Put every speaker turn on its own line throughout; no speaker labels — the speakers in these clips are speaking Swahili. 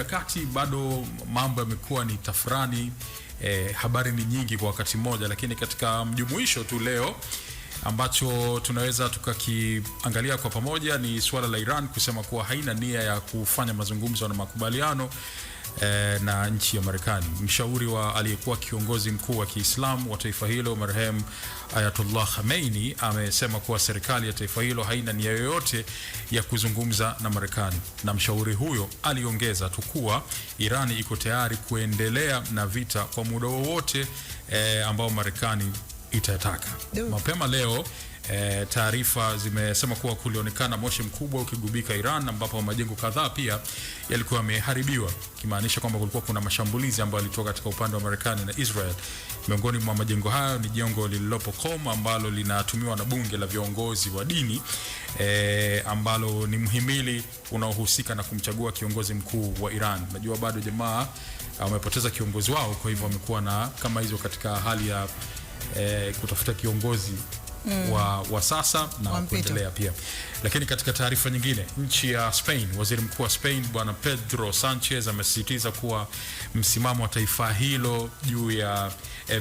ya Kati bado mambo yamekuwa ni tafrani, habari ni nyingi kwa wakati mmoja, lakini katika mjumuisho tu leo ambacho tunaweza tukakiangalia kwa pamoja ni suala la Iran kusema kuwa haina nia ya kufanya mazungumzo na makubaliano na nchi ya Marekani. Mshauri wa aliyekuwa kiongozi mkuu wa Kiislamu wa taifa hilo marehemu Ayatollah Khamenei amesema kuwa serikali ya taifa hilo haina nia yoyote ya kuzungumza na Marekani, na mshauri huyo aliongeza tu kuwa Iran iko tayari kuendelea na vita kwa muda wowote ambao Marekani itataka. Mapema leo taarifa zimesema kuwa kulionekana moshi mkubwa ukigubika Iran, ambapo majengo kadhaa pia yalikuwa yameharibiwa, kimaanisha kwamba kulikuwa kuna mashambulizi ambayo yalitoka katika upande wa Marekani na Israel. Miongoni mwa majengo hayo ni jengo lililopo Qom ambalo linatumiwa na bunge la viongozi wa dini, ambalo ni mhimili unaohusika na kumchagua kiongozi mkuu wa Iran. Najua bado jamaa wamepoteza kiongozi wao, kwa hivyo wamekuwa na kama hizo katika hali ya kutafuta kiongozi wa sasa na kuendelea pia. Lakini katika taarifa nyingine, nchi ya Spain, waziri mkuu wa Spain bwana Pedro Sanchez amesisitiza kuwa msimamo wa taifa hilo juu ya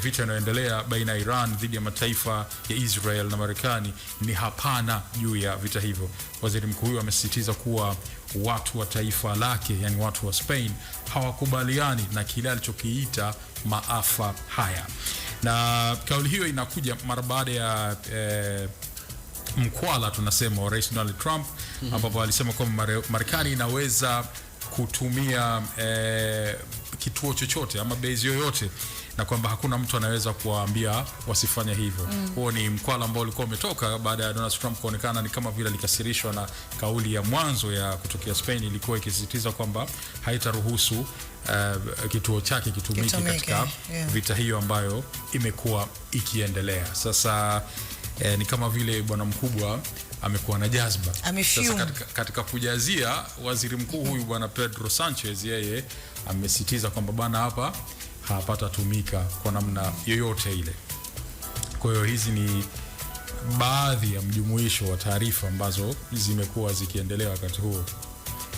vita inayoendelea baina ya Iran dhidi ya mataifa ya Israel na Marekani ni hapana juu ya vita hivyo. Waziri mkuu huyo amesisitiza kuwa watu wa taifa lake, yani watu wa Spain, hawakubaliani na kile alichokiita maafa haya. Na kauli hiyo inakuja mara baada ya mkwala tunasema wa Rais Donald Trump, ambapo alisema kwamba Marekani inaweza kutumia kituo chochote ama base yoyote na kwamba hakuna mtu anaweza kuwaambia wasifanye hivyo. Huo ni mkwala ambao ulikuwa umetoka baada ya Donald Trump kuonekana ni kama vile alikasirishwa na kauli ya mwanzo ya kutokea Spain, ilikuwa ikisisitiza kwamba haitaruhusu kituo chake kitumike katika vita hiyo ambayo imekuwa ikiendelea. Sasa ni kama vile bwana mkubwa amekuwa na jazba. Sasa katika kujazia, waziri mkuu huyu bwana Pedro Sanchez yeye amesisitiza kwamba bwana hapa hapata tumika kwa namna yoyote ile. Kwa hiyo hizi ni baadhi ya mjumuisho wa taarifa ambazo zimekuwa zikiendelea wakati huo,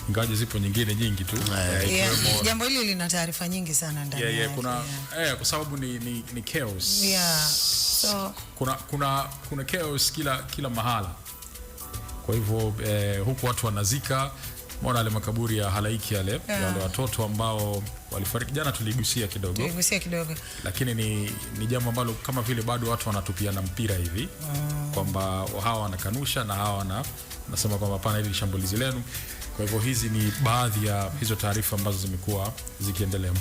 ingawa zipo nyingine nyingi tu.
Jambo hili lina taarifa nyingi sana ndani.
Kuna kwa sababu ni chaos.
So
kuna chaos kila mahala. Kwa hivyo huku watu wanazika, mbona wale makaburi ya halaiki wale watoto ambao walifariki jana tuligusia kidogo. Lakini ni jambo ambalo kama vile bado watu wanatupiana mpira hivi, kwamba hawa wanakanusha na hawa wanasema kwamba hapana, hili shambulizi lenu. Kwa hivyo hizi ni baadhi ya hizo taarifa ambazo zimekuwa zikiendelea.